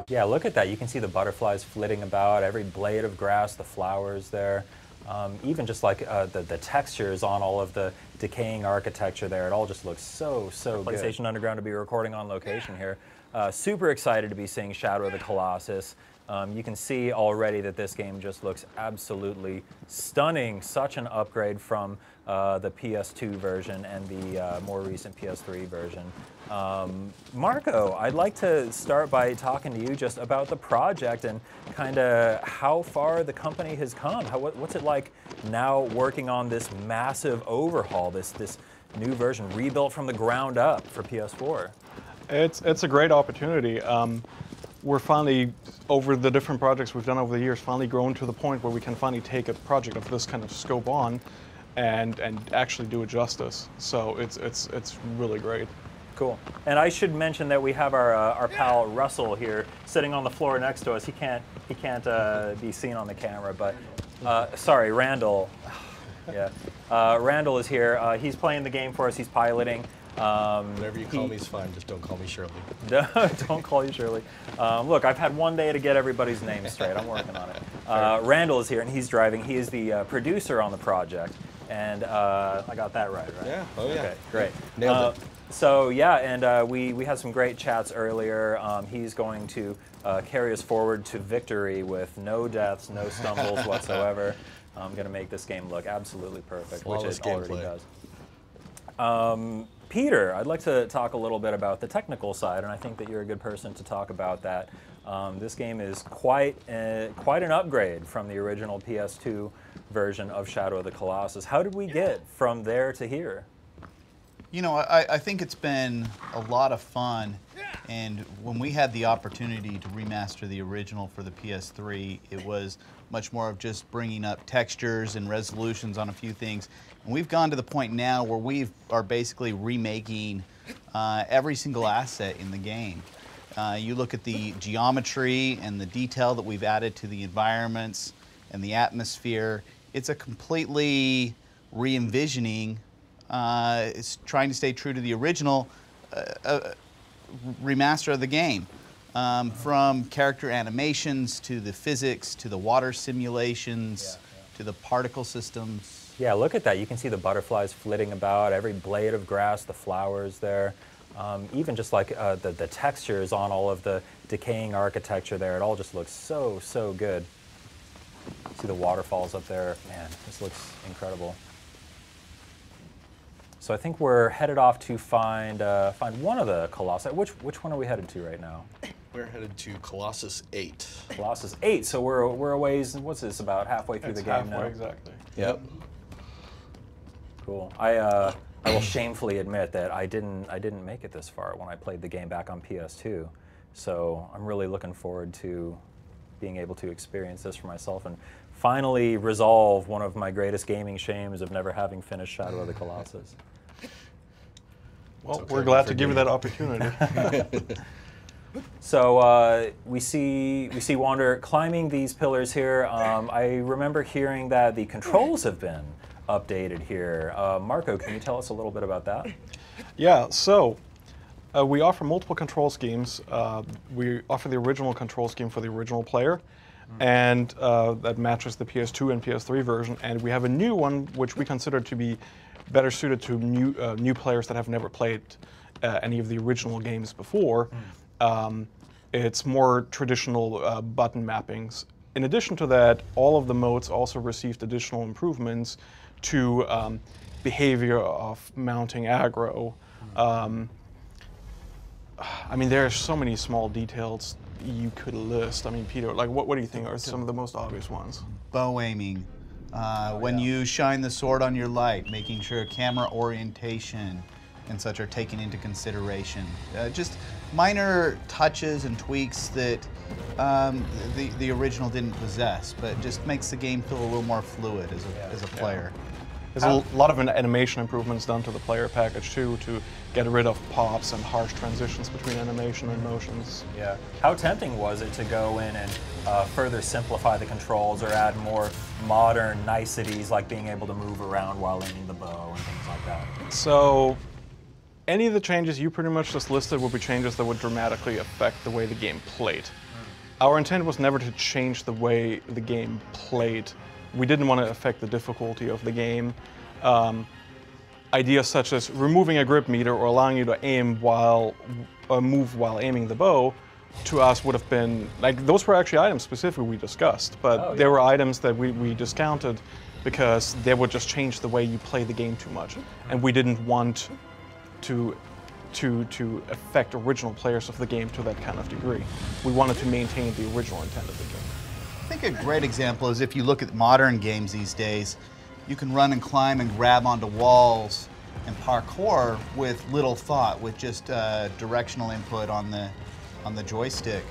Yeah, look at that. You can see the butterflies flitting about, every blade of grass, the flowers there. Even just like the textures on all of the decaying architecture there, it all just looks so good. PlayStation Underground to be recording on location here. Super excited to be seeing Shadow of the Colossus. You can see already that this game just looks absolutely stunning. Such an upgrade from the PS2 version and the more recent PS3 version. Marco, I'd like to start by talking to you just about the project and kind of how far the company has come. What's it like now working on this massive overhaul, this new version rebuilt from the ground up for PS4? It's a great opportunity. We're finally, over the different projects we've done over the years, finally grown to the point where we can finally take a project of this kind of scope on and actually do it justice. So it's really great. Cool. And I should mention that we have our pal Russell here sitting on the floor next to us. He can't be seen on the camera, but sorry, Randall. Yeah, Randall is here. He's playing the game for us. He's piloting. Whatever you call me is fine, just don't call me Shirley. Don't call you Shirley. Look, I've had one day to get everybody's name straight. I'm working on it. Randall is here, and he's driving. He is the producer on the project, and I got that right? Yeah, oh yeah. Okay, great. Nailed it. So yeah, and we had some great chats earlier. He's going to carry us forward to victory with no deaths, no stumbles whatsoever. I'm going to make this game look absolutely perfect, Flawless which it already gameplay. does. Peter, I'd like to talk a little bit about the technical side, and I think that you're a good person to talk about that. This game is quite an upgrade from the original PS2 version of Shadow of the Colossus. How did we get from there to here? You know, I think it's been a lot of fun, and when we had the opportunity to remaster the original for the PS3, it was much more of just bringing up textures and resolutions on a few things. And we've gone to the point now where we are basically remaking every single asset in the game. You look at the geometry and the detail that we've added to the environments and the atmosphere. It's a completely re-envisioning. It's trying to stay true to the original remaster of the game. From character animations to the physics to the water simulations to the particle systems. Yeah, look at that. You can see the butterflies flitting about, every blade of grass, the flowers there. Even just like the textures on all of the decaying architecture there, it all just looks so good. See the waterfalls up there. Man, this looks incredible. So I think we're headed off to find one of the Colossi. Which one are we headed to right now? We're headed to Colossus 8. Colossus 8. So we're a ways. What's this? About halfway through the game now. Exactly. Yep. Cool. I will shamefully admit that I didn't make it this far when I played the game back on PS2. So I'm really looking forward to being able to experience this for myself and finally resolve one of my greatest gaming shames of never having finished Shadow of the Colossus. Well, we're glad to give you that opportunity. So we see Wander climbing these pillars here. I remember hearing that the controls have been updated here. Marco, can you tell us a little bit about that? Yeah, so we offer multiple control schemes. We offer the original control scheme for the original player, and that matches the PS2 and PS3 version. And we have a new one, which we consider to be better suited to new players that have never played any of the original games before. It's more traditional button mappings. In addition to that, all of the modes also received additional improvements to behavior of mounting aggro. I mean, there are so many small details you could list. I mean, Peter, like, what do you think are some of the most obvious ones? Bow aiming. When you shine the sword on your light, making sure camera orientation and such are taken into consideration. Just minor touches and tweaks that the original didn't possess, but just makes the game feel a little more fluid as a player. There's a lot of animation improvements done to the player package too, to get rid of pops and harsh transitions between animation and motions. Yeah. How tempting was it to go in and further simplify the controls or add more modern niceties like being able to move around while aiming the bow and things like that? So any of the changes you pretty much just listed would be changes that would dramatically affect the way the game played. Our intent was never to change the way the game played. We didn't want to affect the difficulty of the game. Ideas such as removing a grip meter or allowing you to aim while move while aiming the bow, to us would have been like, those were actually items specifically we discussed, but there were items that we discounted because they would just change the way you play the game too much, and we didn't want to affect original players of the game to that kind of degree. We wanted to maintain the original intent of the game. I think a great example is if you look at modern games these days, you can run and climb and grab onto walls and parkour with little thought, with just directional input on the joystick.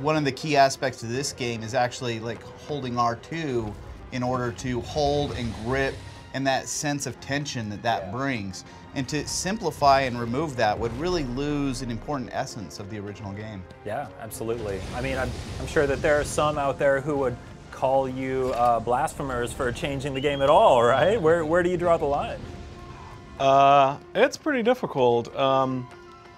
One of the key aspects of this game is actually like holding R2 in order to hold and grip, and that sense of tension that brings. And to simplify and remove that would really lose an important essence of the original game. Yeah, absolutely. I mean, I'm sure that there are some out there who would call you blasphemers for changing the game at all, right? Where do you draw the line? It's pretty difficult.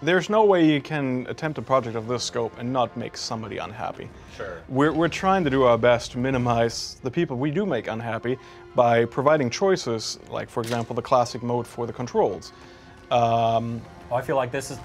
There's no way you can attempt a project of this scope and not make somebody unhappy. Sure. We're trying to do our best to minimize the people we do make unhappy by providing choices, like, for example, the classic mode for the controls. Well, I feel like this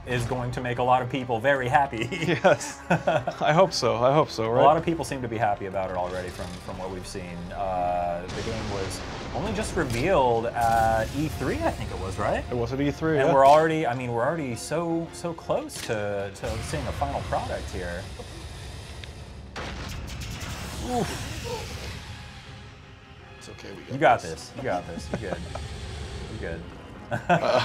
is going to make a lot of people very happy. Yes, I hope so, right? A lot of people seem to be happy about it already from what we've seen. The game was only just revealed at E3, I think it was, right? It was at E3, and yeah. we're already so close to seeing a final product here. Oof. It's okay, You got this. You got this. You're good. You're good.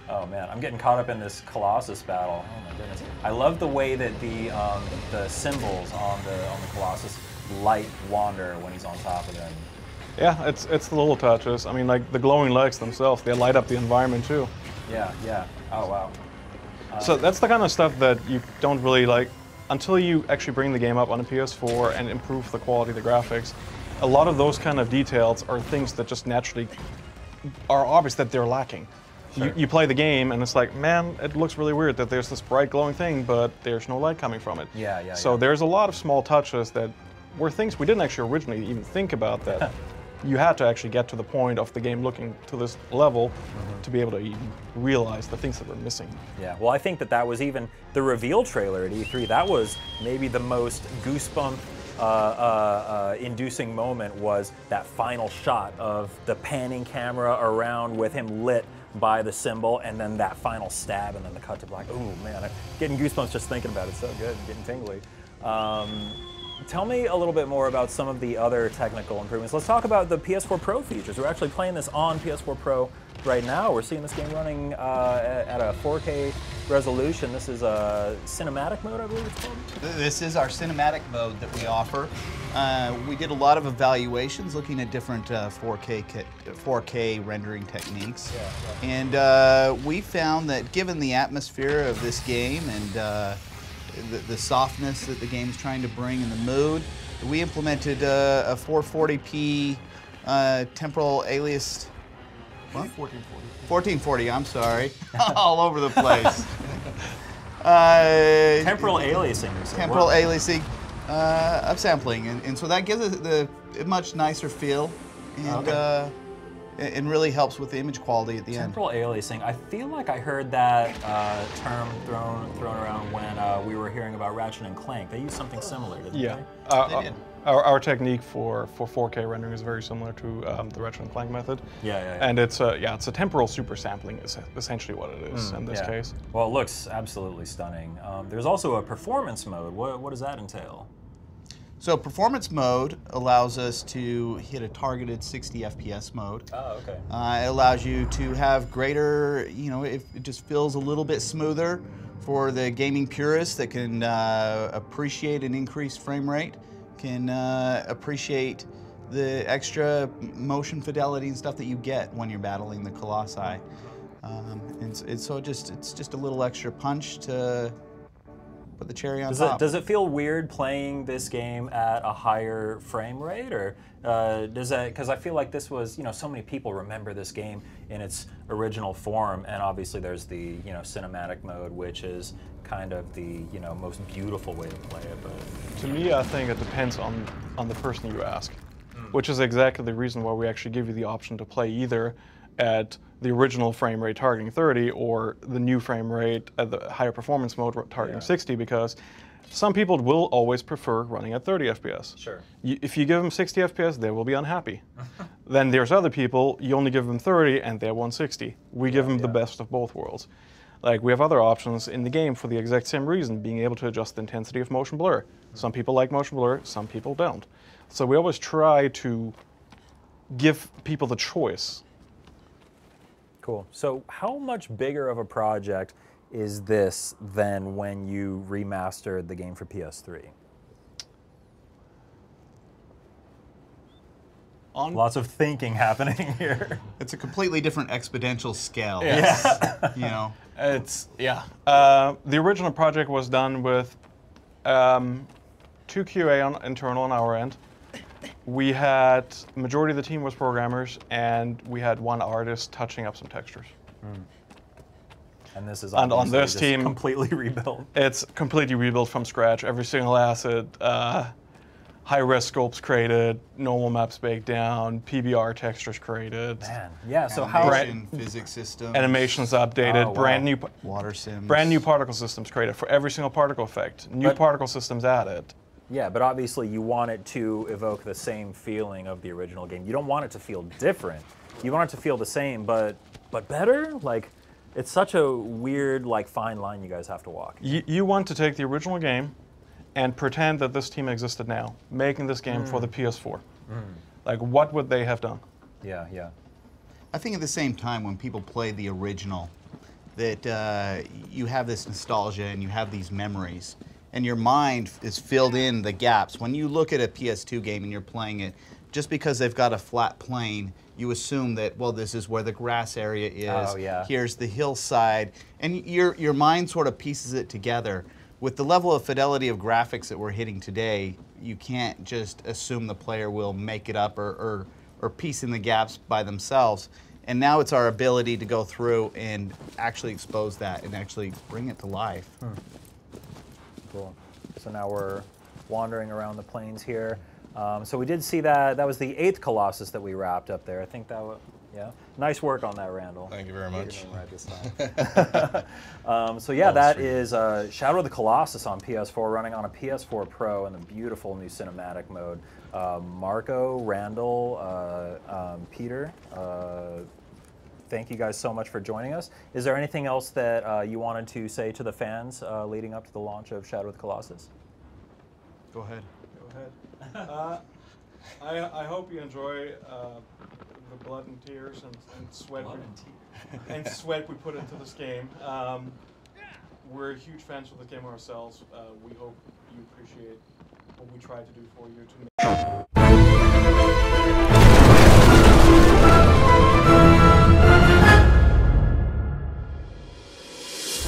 Oh man, I'm getting caught up in this Colossus battle. Oh my goodness. I love the way that the symbols on the Colossus light wander when he's on top of them. Yeah, it's the little touches. I mean, like the glowing legs themselves, they light up the environment too. Yeah, yeah. Oh wow. So that's the kind of stuff that you don't really like until you actually bring the game up on a PS4 and improve the quality of the graphics. A lot of those kind of details are things that just naturally are obvious that they're lacking. Sure. You play the game and it's like, man, it looks really weird that there's this bright glowing thing, but there's no light coming from it. Yeah, yeah. So there's a lot of small touches that were things we didn't actually originally even think about, that you had to actually get to the point of the game looking to this level to be able to even realize the things that were missing. Yeah, well, I think that was even the reveal trailer at E3. That was maybe the most goosebump inducing moment, was that final shot of the panning camera around with him lit by the symbol, and then that final stab, and then the cut to black. Oh man, I'm getting goosebumps just thinking about it. It's so good, getting tingly. Tell me a little bit more about some of the other technical improvements. Let's talk about the PS4 Pro features. We're actually playing this on PS4 Pro right now. We're seeing this game running at a 4K resolution. This is a cinematic mode, I believe it's called? This is our cinematic mode that we offer. We did a lot of evaluations looking at different 4K rendering techniques. Yeah, yeah. And we found that given the atmosphere of this game and the softness that the game is trying to bring in the mood, we implemented a 440p temporal alias. What? 1440, I'm sorry. All over the place. Temporal aliasing. Temporal aliasing, upsampling. And so that gives it a much nicer feel, and and really helps with the image quality at the end. Temporal aliasing. I feel like I heard that term thrown around when we were hearing about Ratchet and Clank. They used something similar, didn't Yeah. they? They did. Our technique for 4K rendering is very similar to the Ratchet and Clank method. Yeah. And it's a temporal super sampling is essentially what it is in this case. Well, it looks absolutely stunning. There's also a performance mode. What does that entail? So performance mode allows us to hit a targeted 60 FPS mode. Oh, okay. It allows you to have greater, it just feels a little bit smoother for the gaming purists that can appreciate an increased frame rate, can appreciate the extra motion fidelity and stuff that you get when you're battling the Colossi. And so it's just a little extra punch to put the cherry on top. Does it feel weird playing this game at a higher frame rate, or does that? Because I feel like this was, so many people remember this game in its original form, and obviously there's the, cinematic mode, which is kind of the, most beautiful way to play it. But to me, I think it depends on the person you ask, which is exactly the reason why we actually give you the option to play either at the original frame rate targeting 30 or the new frame rate at the higher performance mode targeting 60, because some people will always prefer running at 30 FPS. Sure. If you give them 60 FPS, they will be unhappy. Then there's other people, you only give them 30 and they're 160. We give them the best of both worlds. Like, we have other options in the game for the exact same reason, being able to adjust the intensity of motion blur. Some people like motion blur, some people don't. So we always try to give people the choice. Cool. So how much bigger of a project is this than when you remastered the game for PS3? Lots of thinking happening here. It's a completely different exponential scale. Yes. It's, the original project was done with 2 QA internal on our end. We had, majority of the team was programmers, and we had 1 artist touching up some textures. And this is on this just team completely rebuilt. It's completely rebuilt from scratch. Every single asset, high-res scopes created, normal maps baked down, PBR textures created. Man, yeah. So how physics systems, animations updated, brand new water sims, brand new particle systems created for every single particle effect. New particle systems added. Yeah, but obviously you want it to evoke the same feeling of the original game. You don't want it to feel different. You want it to feel the same, but better. Like, it's such a weird, fine line you guys have to walk. You want to take the original game and pretend that this team existed now, making this game for the PS4. Like, what would they have done? Yeah, yeah. I think at the same time, when people play the original, that you have this nostalgia and you have these memories, and your mind is filled in the gaps. When you look at a PS2 game and you're playing it, just because they've got a flat plane, you assume that, well, this is where the grass area is. Oh, yeah. Here's the hillside, and your mind sort of pieces it together. With the level of fidelity of graphics that we're hitting today, you can't just assume the player will make it up or piece in the gaps by themselves. And now it's our ability to go through and actually expose that and actually bring it to life. Cool. So now we're wandering around the plains here. So we did see that was the 8th Colossus that we wrapped up there. I think that was, yeah. Nice work on that, Randall. Thank you very much. Right this time. So yeah, that is Shadow of the Colossus on PS4, running on a PS4 Pro in the beautiful new cinematic mode. Marco, Randall, Peter, thank you guys so much for joining us. Is there anything else that you wanted to say to the fans leading up to the launch of Shadow of the Colossus? Go ahead. Go ahead. I hope you enjoy the blood and tears and sweat we put into this game. We're huge fans of the game ourselves. We hope you appreciate what we try to do for you to make.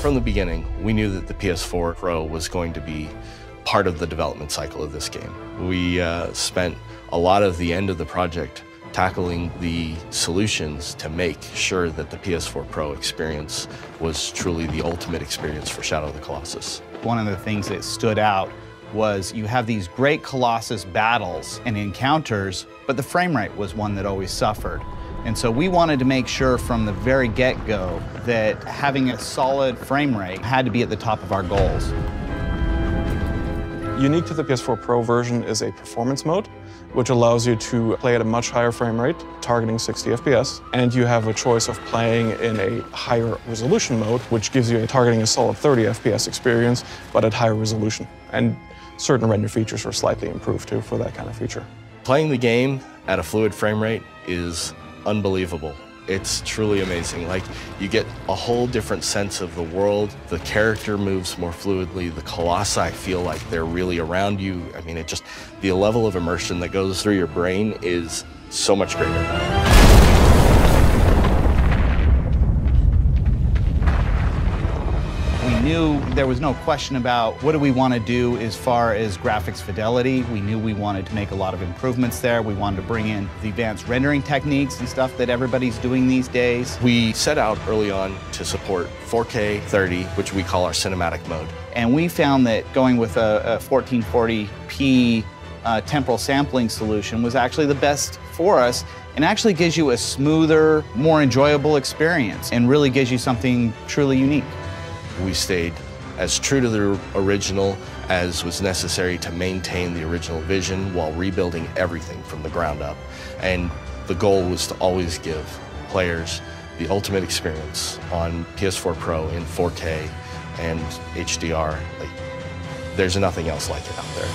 From the beginning, we knew that the PS4 Pro was going to be part of the development cycle of this game. We spent a lot of the end of the project tackling the solutions to make sure that the PS4 Pro experience was truly the ultimate experience for Shadow of the Colossus. One of the things that stood out was you have these great Colossus battles and encounters, but the frame rate was one that always suffered. And so we wanted to make sure from the very get-go that having a solid frame rate had to be at the top of our goals. Unique to the PS4 Pro version is a performance mode, which allows you to play at a much higher frame rate, targeting 60 FPS. And you have a choice of playing in a higher resolution mode, which gives you targeting a solid 30 FPS experience, but at higher resolution. And certain render features are slightly improved too for that kind of feature. Playing the game at a fluid frame rate is unbelievable. It's truly amazing. Like, you get a whole different sense of the world. The character moves more fluidly. The colossi feel like they're really around you. I mean, the level of immersion that goes through your brain is so much greater. We knew there was no question about what do we want to do as far as graphics fidelity. We knew we wanted to make a lot of improvements there. We wanted to bring in the advanced rendering techniques and stuff that everybody's doing these days. We set out early on to support 4K 30, which we call our cinematic mode. And we found that going with a 1440p temporal sampling solution was actually the best for us, and actually gives you a smoother, more enjoyable experience and really gives you something truly unique. We stayed as true to the original as was necessary to maintain the original vision while rebuilding everything from the ground up. And the goal was to always give players the ultimate experience on PS4 Pro in 4K and HDR. Like, there's nothing else like it out there.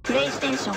PlayStation